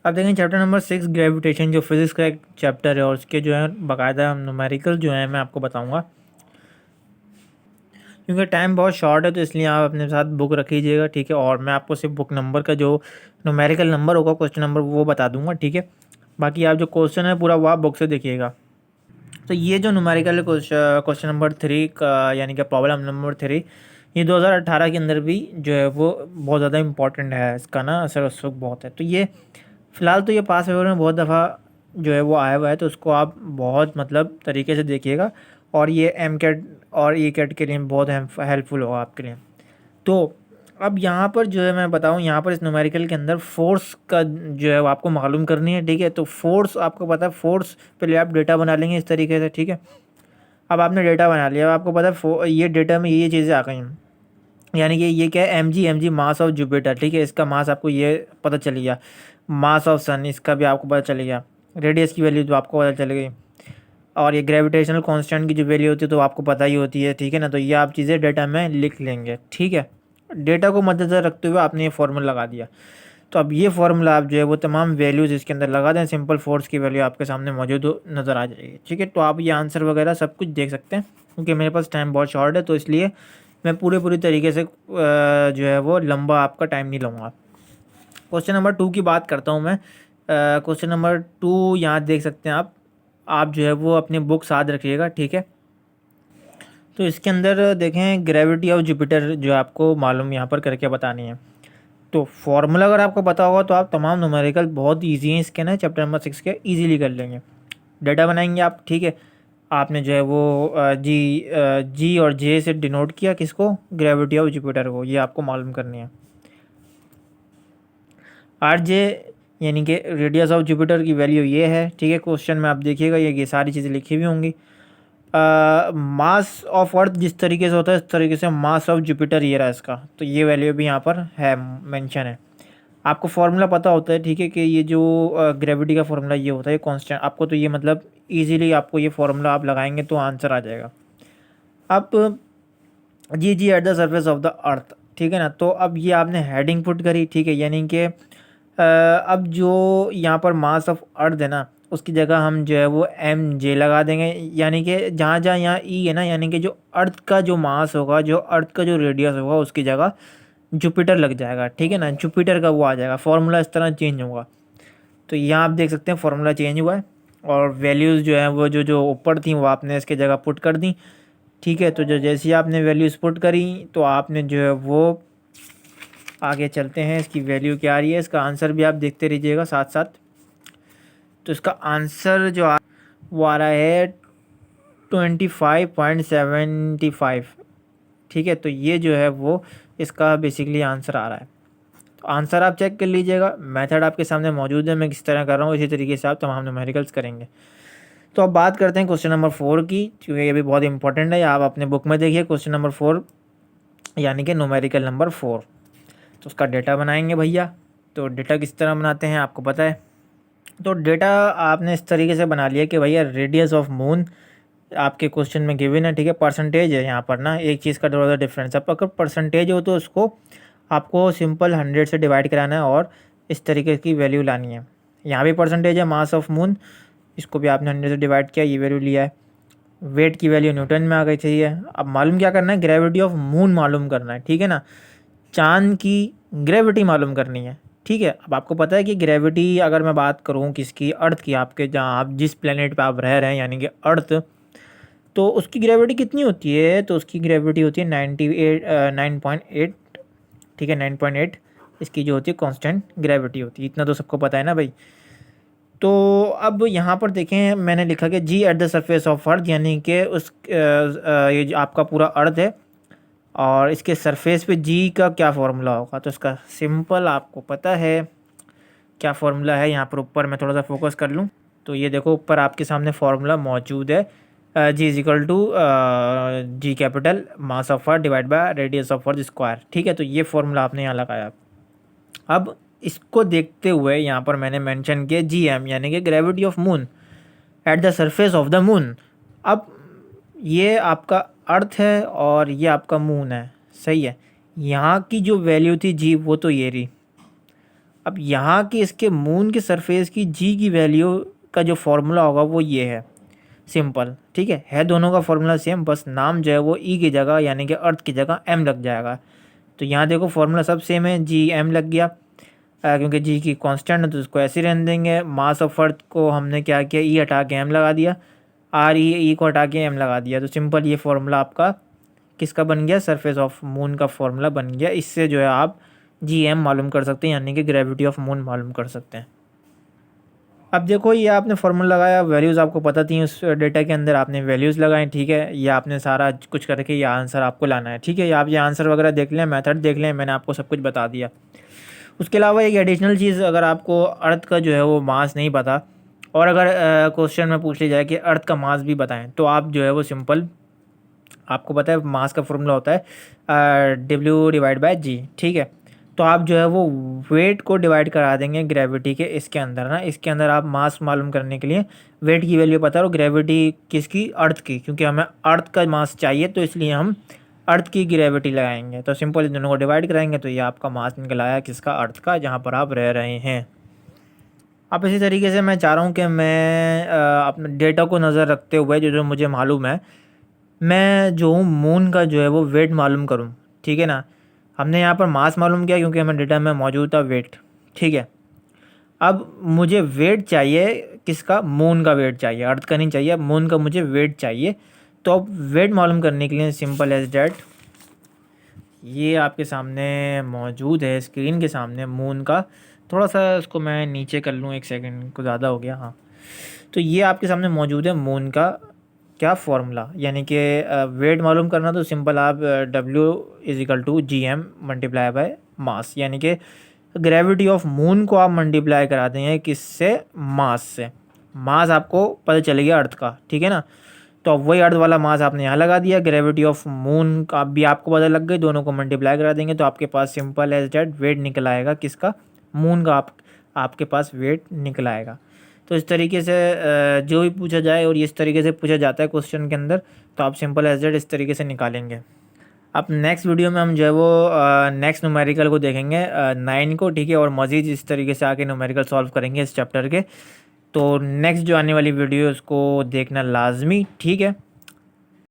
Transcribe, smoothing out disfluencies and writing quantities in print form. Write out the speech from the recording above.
अब देखें chapter number 6 gravitation, जो फिजिक्स का एक चैप्टर है और उसके जो है बाकायदा न्यूमेरिकल जो है मैं आपको बताऊंगा। क्योंकि टाइम बहुत शॉर्ट है तो इसलिए आप अपने साथ बुक रख लीजिएगा, ठीक है। और मैं आपको सिर्फ बुक नंबर का जो न्यूमेरिकल नंबर होगा, क्वेश्चन नंबर, वो बता दूंगा, ठीक है। बाकी आप जो क्वेश्चन है पूरा वो आप बुक से देखिएगा। तो ये जो न्यूमेरिकल क्वेश्चन नंबर 3 का, यानी कि प्रॉब्लम नंबर 3, ये 2018 के अंदर भी जो है वो बहुत ज़्यादा इंपॉर्टेंट है, इसका ना असर उस वक्त बहुत है। तो ये फ़िलहाल तो ये पास पेपर में बहुत दफ़ा जो है वो आया हुआ है, तो उसको आप बहुत मतलब तरीके से देखिएगा। और ये एम कैट और ई कैट के लिए बहुत हेल्पफुल होगा आपके लिए। तो अब यहाँ पर जो है मैं बताऊँ, यहाँ पर इस न्यूमेरिकल के अंदर फोर्स का जो है वो आपको मालूम करनी है, ठीक है। तो फोर्स आपको पता है, फोर्स पहले आप डेटा बना लेंगे इस तरीके से, ठीक है। अब आपने डेटा बना लिया, अब आपको पता है ये डेटा में ये चीज़ें आ गई हैं, यानी कि ये क्या है, M G mass of Jupiter, ठीक है। इसका मास आपको ये पता चल गया, मास ऑफ सन इसका भी आपको पता चल गया, रेडियस की वैल्यू तो आपको पता चल गई, और ये ग्रेविटेशनल कांस्टेंट की जो वैल्यू होती है तो आपको पता ही होती है, ठीक है ना। तो ये आप चीज़ें डेटा में लिख लेंगे, ठीक है। डेटा को मद्देनजर रखते हुए आपने ये फार्मूला लगा दिया। तो अब ये फार्मूला आप जो है वो तमाम वैल्यूज़ इसके अंदर लगा दें, सिंपल फोर्स की वैल्यू आपके सामने मौजूद नज़र आ जाएगी, ठीक है। तो आप ये आंसर वगैरह सब कुछ देख सकते हैं, क्योंकि मेरे पास टाइम बहुत शॉर्ट है तो इसलिए मैं पूरी तरीके से जो है वो लंबा आपका टाइम नहीं लूँगा। क्वेश्चन नंबर 2 की बात करता हूँ मैं। क्वेश्चन नंबर 2 यहाँ देख सकते हैं आप जो है वो अपनी बुक साथ रखिएगा, ठीक है। तो इसके अंदर देखें ग्रेविटी ऑफ जुपिटर जो आपको मालूम यहाँ पर करके बतानी है। तो फॉर्मूला अगर आपको पता होगा तो आप तमाम न्यूमेरिकल बहुत इजी हैं इसके ना, चैप्टर नंबर 6 के इजीली कर लेंगे। डेटा बनाएंगे आप, ठीक है। आपने जो है वो जी और जे से डिनोट किया किसको, ग्रेविटी ऑफ जुपिटर को, ये आपको मालूम करनी है। आर जे यानी कि रेडियस ऑफ जुपिटर की वैल्यू ये है, ठीक है। क्वेश्चन में आप देखिएगा ये सारी चीज़ें लिखी हुई होंगी। मास ऑफ अर्थ जिस तरीके से होता है इस तरीके से मास ऑफ जुपिटर ये रहा इसका, तो ये वैल्यू भी यहाँ पर है, मेंशन है। आपको फार्मूला पता होता है, ठीक है, कि ये जो ग्रेविटी का फार्मूला ये होता है कांस्टेंट, आपको तो ये मतलब इजीली आपको ये फार्मूला आप लगाएंगे तो आंसर आ जाएगा। अब g at the surface of the earth, ठीक है ना। तो अब ये आपने हेडिंग पुट करी, ठीक है, यानी कि अब जो यहाँ पर मास ऑफ अर्थ है ना उसकी जगह हम जो है वो एम जे लगा देंगे, यानी कि जहाँ जहाँ यहाँ ई है ना, यानी कि जो अर्थ का जो मास होगा, जो अर्थ का जो रेडियस होगा उसकी जगह जुपिटर लग जाएगा, ठीक है ना। जुपिटर का वो आ जाएगा, फार्मूला इस तरह चेंज होगा। तो यहाँ आप देख सकते हैं फार्मूला चेंज हुआ है, और वैल्यूज़ जो है वो जो जो ऊपर थी वो आपने इसके जगह पुट कर दी, ठीक है। तो जो जैसे ही आपने वैल्यूज़ पुट करी तो आपने जो है वो आगे चलते हैं, इसकी वैल्यू क्या आ रही है, इसका आंसर भी आप देखते रहिएगा साथ साथ। तो इसका आंसर जो वो आ रहा है 25.75, ठीक है। तो ये जो है वो इसका बेसिकली आंसर आ रहा है। तो आंसर आप चेक कर लीजिएगा, मेथड आपके सामने मौजूद है, मैं किस तरह कर रहा हूँ इसी तरीके से आप तमाम न्यूमेरिकल्स करेंगे। तो अब बात करते हैं क्वेश्चन नंबर 4 की, क्योंकि ये भी बहुत इंपॉर्टेंट है, आप अपने बुक में देखिए क्वेश्चन नंबर 4 यानी कि न्यूमेरिकल नंबर 4। तो उसका डेटा बनाएंगे भैया। तो डेटा किस तरह बनाते हैं आपको पता है। तो डेटा आपने इस तरीके से बना लिया कि भैया रेडियस ऑफ मून आपके क्वेश्चन में गिवन है, ठीक है। परसेंटेज है यहाँ पर ना, एक चीज़ का थोड़ा सा डिफरेंस। अब अगर परसेंटेज हो तो उसको आपको सिंपल 100 से डिवाइड कराना है और इस तरीके की वैल्यू लानी है। यहाँ भी परसेंटेज है मास ऑफ मून, इसको भी आपने 100 से डिवाइड किया, ये वैल्यू लिया है। वेट की वैल्यू न्यूटन में आ गई थी है। अब मालूम क्या करना है, ग्रेविटी ऑफ मून मालूम करना है, ठीक है ना। चांद की ग्रेविटी मालूम करनी है, ठीक है। अब आपको पता है कि ग्रेविटी अगर मैं बात करूँ किसकी, अर्थ की, आपके जहाँ आप जिस प्लेनेट पे आप रह रहे हैं यानी कि अर्थ, तो उसकी ग्रेविटी कितनी होती है, तो उसकी ग्रेविटी होती है 9.8, ठीक है, 9.8 इसकी जो होती है कांस्टेंट ग्रेविटी होती है, इतना तो सबको पता है ना भाई। तो अब यहाँ पर देखें मैंने लिखा कि g at the surface of earth, यानी कि ये जो आपका पूरा अर्थ है और इसके सरफेस पे जी का क्या फार्मूला होगा। तो इसका सिंपल आपको पता है क्या फार्मूला है। यहाँ पर ऊपर मैं थोड़ा सा फोकस कर लूँ तो ये देखो ऊपर आपके सामने फार्मूला मौजूद है, g is equal to g capital mass of earth divide by radius of earth square, ठीक है। तो ये फार्मूला आपने यहाँ लगाया। अब इसको देखते हुए यहाँ पर मैंने मेंशन किया जी एम, यानी कि gravity of moon eight the surface of the moon. अब ये आपका अर्थ है और ये आपका मून है, सही है। यहाँ की जो वैल्यू थी जी वो तो ये रही, अब यहाँ की इसके मून के सरफेस की जी की वैल्यू का जो फॉर्मूला होगा वो ये है, सिंपल, ठीक है दोनों का फॉर्मूला सेम, बस नाम जो है वो ई की जगह यानी कि अर्थ की जगह एम लग जाएगा। तो यहाँ देखो फॉर्मूला सब सेम है, जी एम लग गया, क्योंकि जी की कांस्टेंट है तो उसको ऐसे ही रहने देंगे। मास ऑफ अर्थ को हमने क्या किया, ई हटा के एम लगा दिया, आर ई को हटा के एम लगा दिया। तो सिंपल ये फॉर्मूला आपका किसका बन गया, सरफेस ऑफ मून का फॉर्मूला बन गया। इससे जो है आप जी एम मालूम कर सकते हैं यानी कि ग्रेविटी ऑफ मून मालूम कर सकते हैं। अब देखो ये आपने फार्मूला लगाया, वैल्यूज़ आपको पता थी उस डेटा के अंदर, आपने वैल्यूज़ लगाए, ठीक है। ये आपने सारा कुछ करके ये आंसर आपको लाना है, ठीक है। आप ये आंसर वगैरह देख लें, मेथड देख लें, मैंने आपको सब कुछ बता दिया। उसके अलावा एक एडिशनल चीज़, अगर आपको अर्थ का जो है वो मास नहीं पता और अगर क्वेश्चन में पूछ लिया जाए कि अर्थ का मास भी बताएं, तो आप जो है वो सिंपल, आपको पता है मास का फॉर्मूला होता है W/G, ठीक है। तो आप जो है वो वेट को डिवाइड करा देंगे ग्रेविटी के इसके अंदर ना, इसके अंदर आप मास मालूम करने के लिए वेट की वैल्यू पता है और ग्रेविटी किसकी, अर्थ की, क्योंकि हमें अर्थ का मास चाहिए तो इसलिए हम अर्थ की ग्रेविटी लगाएंगे। तो सिंपल इन दोनों को डिवाइड कराएंगे तो ये आपका मास निकल आया किसका, अर्थ का, जहाँ पर आप रह रहे हैं। अब इसी तरीके से मैं चाह रहा हूँ कि मैं अपने डेटा को नज़र रखते हुए जो जो मुझे मालूम है, मैं जो हूँ मून का जो है वो वेट मालूम करूँ, ठीक है ना। हमने यहाँ पर मास मालूम किया क्योंकि हमें डेटा में मौजूद था वेट, ठीक है। अब मुझे वेट चाहिए किसका, मून का वेट चाहिए, अर्थ का नहीं चाहिए, अब मून का मुझे वेट चाहिए। तो अब वेट मालूम करने के लिए सिंपल एज डैट, ये आपके सामने मौजूद है स्क्रीन के सामने मून का, थोड़ा सा इसको मैं नीचे कर लूँ, एक सेकंड को ज़्यादा हो गया, हाँ। तो ये आपके सामने मौजूद है मून का क्या फॉर्मूला, यानी कि वेट मालूम करना तो सिंपल आप W/G/m मल्टीप्लाई बाय मास, यानी कि ग्रेविटी ऑफ मून को आप मल्टीप्लाई करा देंगे किससे, मास से। मास आपको पता चल गया अर्थ का, ठीक है ना। तो अब वही अर्थ वाला मास आपने यहाँ लगा दिया, ग्रेविटी ऑफ मून का भी आपको पता लग गई, दोनों को मल्टीप्लाई करा देंगे तो आपके पास सिंपल एज डैट वेट निकल आएगा किसका, मून का, आपके पास वेट निकल आएगा। तो इस तरीके से जो भी पूछा जाए और इस तरीके से पूछा जाता है क्वेश्चन के अंदर, तो आप सिंपल एज डैट इस तरीके से निकालेंगे। अब नेक्स्ट वीडियो में हम जो है वो नेक्स्ट न्यूमेरिकल को देखेंगे 9 को, ठीक है, और मज़ीद इस तरीके से आके न्यूमेरिकल सॉल्व करेंगे इस चैप्टर के। तो नेक्स्ट जो आने वाली वीडियो उसको देखना लाजमी, ठीक है।